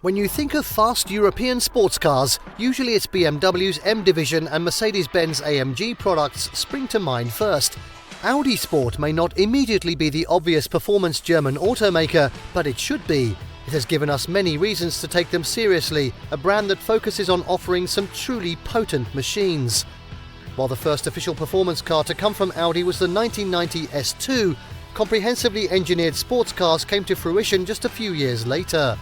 When you think of fast European sports cars, usually it's BMW's M Division and Mercedes-Benz AMG products spring to mind first. Audi Sport may not immediately be the obvious performance German automaker, but it should be. It has given us many reasons to take them seriously, a brand that focuses on offering some truly potent machines. While the first official performance car to come from Audi was the 1990 S2, comprehensively engineered sports cars came to fruition just a few years later.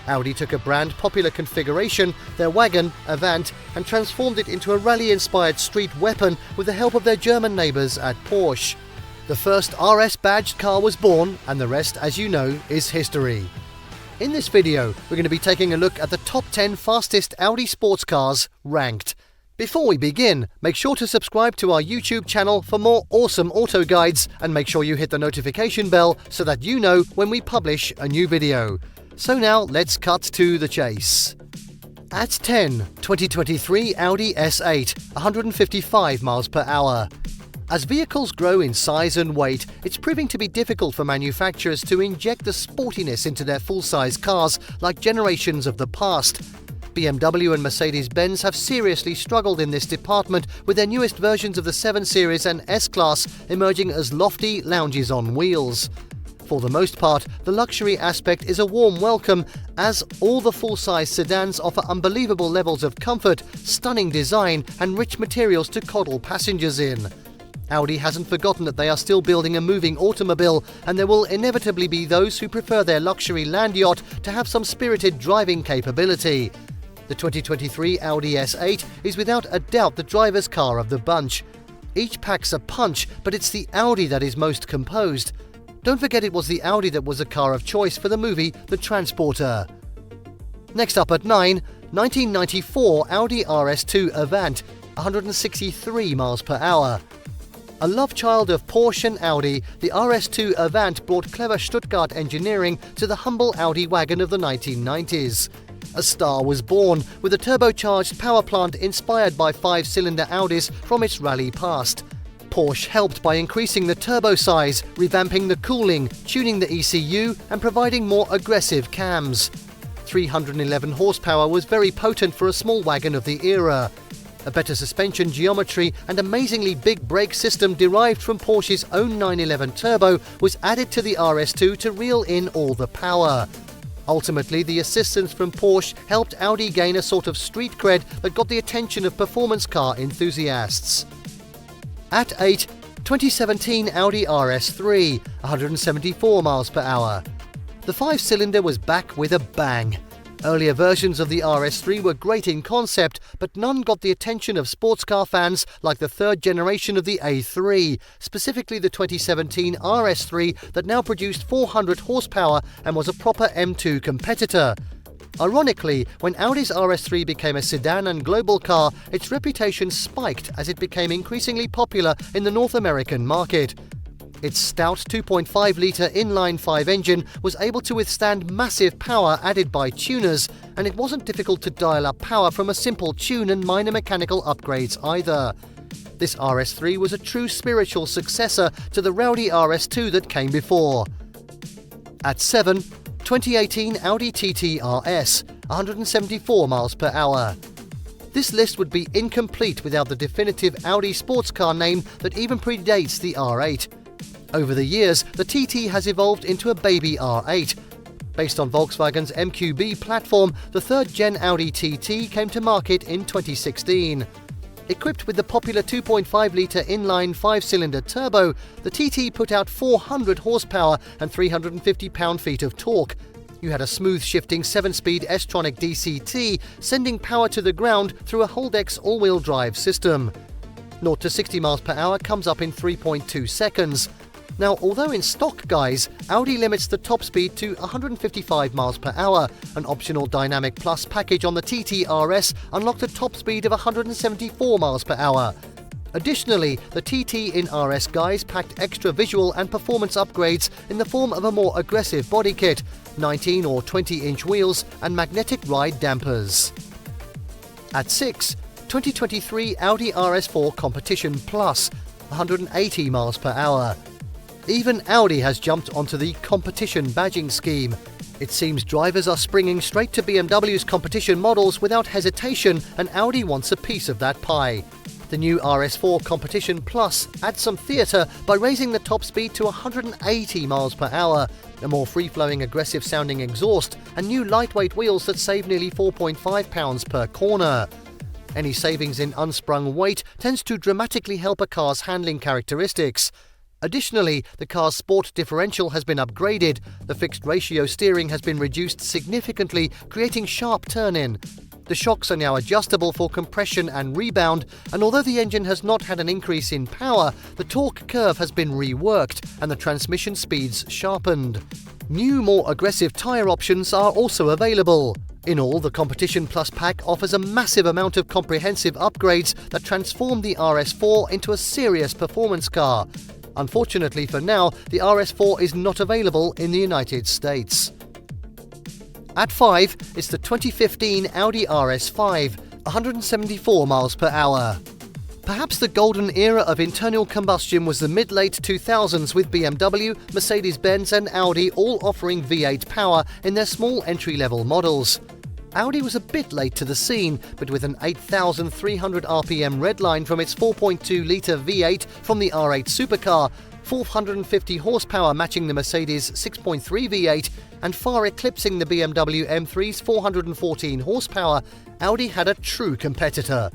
Audi took a brand-popular configuration, their wagon, Avant, and transformed it into a rally-inspired street weapon with the help of their German neighbours at Porsche. The first RS-badged car was born, and the rest, as you know, is history. In this video, we're going to be taking a look at the top 10 fastest Audi sports cars ranked. Before we begin, make sure to subscribe to our YouTube channel for more awesome auto guides, and make sure you hit the notification bell so that you know when we publish a new video. So now let's cut to the chase. At 10, 2023 Audi S8, 155 miles per hour. As vehicles grow in size and weight, it's proving to be difficult for manufacturers to inject the sportiness into their full-size cars like generations of the past. BMW and Mercedes-Benz have seriously struggled in this department, with their newest versions of the 7 Series and S-Class emerging as lofty lounges on wheels. For the most part, the luxury aspect is a warm welcome, as all the full-size sedans offer unbelievable levels of comfort, stunning design, and rich materials to coddle passengers in. Audi hasn't forgotten that they are still building a moving automobile, and there will inevitably be those who prefer their luxury land yacht to have some spirited driving capability. The 2023 Audi S8 is without a doubt the driver's car of the bunch. Each packs a punch, but it's the Audi that is most composed. Don't forget it was the Audi that was a car of choice for the movie The Transporter. Next up at 9, 1994 Audi RS2 Avant, 163 miles per hour. A love child of Porsche and Audi, the RS2 Avant brought clever Stuttgart engineering to the humble Audi wagon of the 1990s. A star was born, with a turbocharged power plant inspired by 5-cylinder Audis from its rally past. Porsche helped by increasing the turbo size, revamping the cooling, tuning the ECU, and providing more aggressive cams. 311 horsepower was very potent for a small wagon of the era. A better suspension geometry and amazingly big brake system derived from Porsche's own 911 Turbo was added to the RS2 to reel in all the power. Ultimately, the assistance from Porsche helped Audi gain a sort of street cred that got the attention of performance car enthusiasts. At 8, 2017 Audi RS3, 174 miles per hour. The 5-cylinder was back with a bang. Earlier versions of the RS3 were great in concept, but none got the attention of sports car fans like the third generation of the A3, specifically the 2017 RS3 that now produced 400 horsepower and was a proper M2 competitor. Ironically, when Audi's RS3 became a sedan and global car, its reputation spiked as it became increasingly popular in the North American market. Its stout 2.5-litre inline-5 engine was able to withstand massive power added by tuners, and it wasn't difficult to dial up power from a simple tune and minor mechanical upgrades either. This RS3 was a true spiritual successor to the rowdy RS2 that came before. At 7, 2018 Audi TT RS, 174 miles per hour. This list would be incomplete without the definitive Audi sports car name that even predates the R8. Over the years, the TT has evolved into a baby R8. Based on Volkswagen's MQB platform, the third-gen Audi TT came to market in 2016. Equipped with the popular 2.5-litre inline 5-cylinder turbo, the TT put out 400 horsepower and 350 pound-feet of torque. You had a smooth-shifting 7-speed S-tronic DCT, sending power to the ground through a Holdex all-wheel drive system. 0 to 60 miles per hour comes up in 3.2 seconds. Now, although in stock guise, Audi limits the top speed to 155 miles per hour, an optional Dynamic Plus package on the TT RS unlocked a top speed of 174 miles per hour. Additionally, the TT in RS guise packed extra visual and performance upgrades in the form of a more aggressive body kit, 19 or 20-inch wheels, and magnetic ride dampers. At 6, 2023 Audi RS4 Competition Plus, 180 miles per hour. Even Audi has jumped onto the competition badging scheme. It seems drivers are springing straight to BMW's competition models without hesitation, and Audi wants a piece of that pie. The new RS4 Competition Plus adds some theatre by raising the top speed to 180 miles per hour, a more free-flowing aggressive-sounding exhaust, and new lightweight wheels that save nearly 4.5 pounds per corner. Any savings in unsprung weight tends to dramatically help a car's handling characteristics. Additionally, the car's sport differential has been upgraded, the fixed ratio steering has been reduced significantly, creating sharp turn-in. The shocks are now adjustable for compression and rebound, and although the engine has not had an increase in power, the torque curve has been reworked and the transmission speeds sharpened. New, more aggressive tyre options are also available. In all, the Competition Plus pack offers a massive amount of comprehensive upgrades that transform the RS4 into a serious performance car. Unfortunately for now, the RS4 is not available in the United States. At 5, it's the 2015 Audi RS5, 174 miles per hour. Perhaps the golden era of internal combustion was the mid-late 2000s, with BMW, Mercedes-Benz and Audi all offering V8 power in their small entry-level models. Audi was a bit late to the scene, but with an 8,300 RPM redline from its 4.2-litre V8 from the R8 supercar, 450 horsepower matching the Mercedes 6.3 V8, and far eclipsing the BMW M3's 414 horsepower, Audi had a true competitor.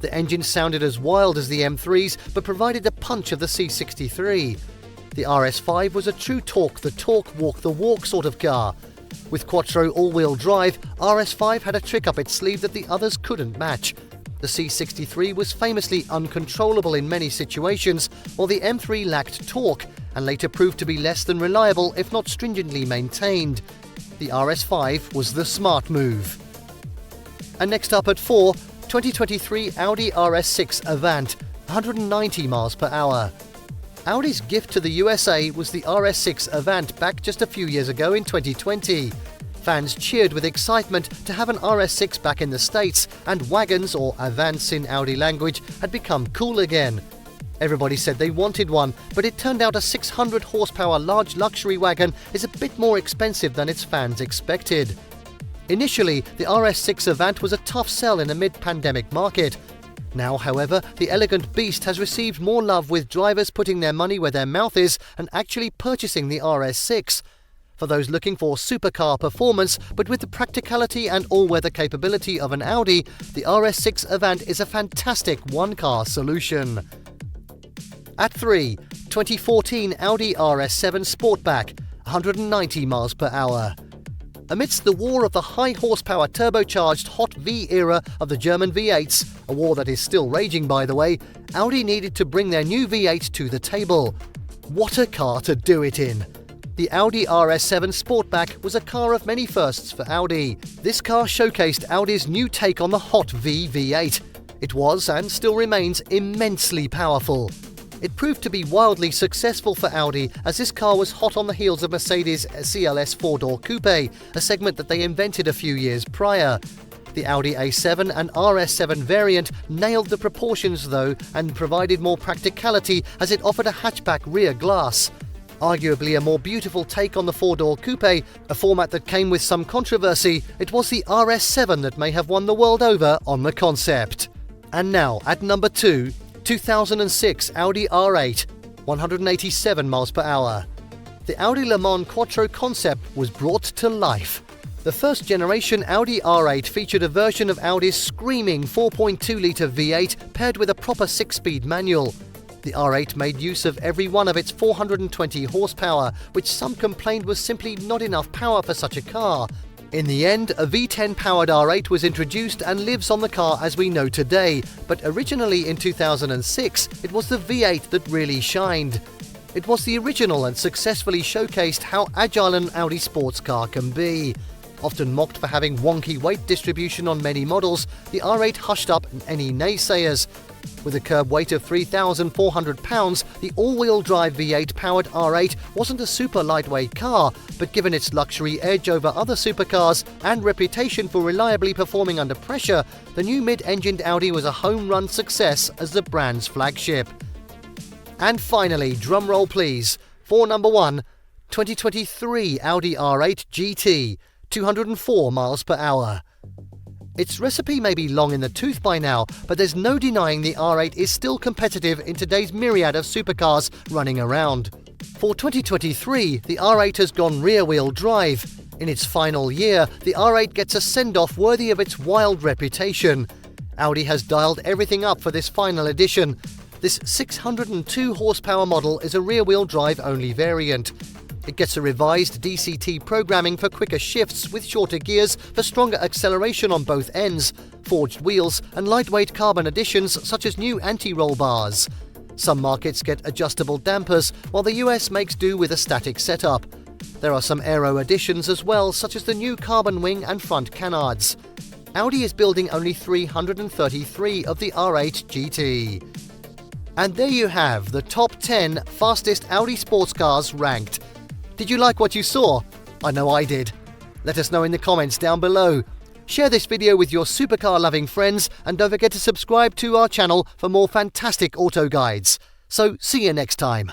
The engine sounded as wild as the M3's, but provided the punch of the C63. The RS5 was a true talk the talk, walk the walk sort of car. With quattro all-wheel drive, RS5 had a trick up its sleeve that the others couldn't match. The C63 was famously uncontrollable in many situations, while the M3 lacked torque, and later proved to be less than reliable if not stringently maintained. The RS5 was the smart move. And next up at 4, 2023 Audi RS6 Avant, 190 miles per hour. Audi's gift to the USA was the RS6 Avant back just a few years ago in 2020. Fans cheered with excitement to have an RS6 back in the States, and wagons, or Avants in Audi language, had become cool again. Everybody said they wanted one, but it turned out a 600 horsepower large luxury wagon is a bit more expensive than its fans expected. Initially, the RS6 Avant was a tough sell in a mid-pandemic market. Now, however, the elegant beast has received more love, with drivers putting their money where their mouth is and actually purchasing the RS6. For those looking for supercar performance, but with the practicality and all-weather capability of an Audi, the RS6 Avant is a fantastic one-car solution. At 3, 2014 Audi RS7 Sportback, 190 miles per hour. Amidst the war of the high-horsepower turbocharged Hot V era of the German V8s, a war that is still raging by the way, Audi needed to bring their new V8 to the table. What a car to do it in! The Audi RS7 Sportback was a car of many firsts for Audi. This car showcased Audi's new take on the Hot V V8. It was, and still remains, immensely powerful. It proved to be wildly successful for Audi, as this car was hot on the heels of Mercedes' CLS 4-door coupe, a segment that they invented a few years prior. The Audi A7 and RS7 variant nailed the proportions though, and provided more practicality as it offered a hatchback rear glass. Arguably a more beautiful take on the 4-door coupe, a format that came with some controversy, it was the RS7 that may have won the world over on the concept. And now, at number 2, 2006 Audi R8, 187 miles per hour. The Audi Le Mans Quattro concept was brought to life. The first generation Audi R8 featured a version of Audi's screaming 4.2-litre V8 paired with a proper 6-speed manual. The R8 made use of every one of its 420 horsepower, which some complained was simply not enough power for such a car. In the end, a V10-powered R8 was introduced and lives on the car as we know today, but originally in 2006, it was the V8 that really shined. It was the original and successfully showcased how agile an Audi sports car can be. Often mocked for having wonky weight distribution on many models, the R8 hushed up any naysayers. With a curb weight of 3,400 pounds, the all-wheel drive V8-powered R8 wasn't a super lightweight car, but given its luxury edge over other supercars and reputation for reliably performing under pressure, the new mid-engined Audi was a home-run success as the brand's flagship. And finally, drumroll please, for number 1, 2023 Audi R8 GT, 204 miles per hour. Its recipe may be long in the tooth by now, but there's no denying the R8 is still competitive in today's myriad of supercars running around. For 2023, the R8 has gone rear-wheel drive. In its final year, the R8 gets a send-off worthy of its wild reputation. Audi has dialed everything up for this final edition. This 602 horsepower model is a rear-wheel drive only variant. It gets a revised DCT programming for quicker shifts with shorter gears for stronger acceleration on both ends, forged wheels and lightweight carbon additions such as new anti-roll bars. Some markets get adjustable dampers, while the US makes do with a static setup. There are some aero additions as well, such as the new carbon wing and front canards. Audi is building only 333 of the R8 GT. And there you have the top 10 fastest Audi sports cars ranked. Did you like what you saw? I know I did. Let us know in the comments down below. Share this video with your supercar-loving friends and don't forget to subscribe to our channel for more fantastic auto guides. So see you next time.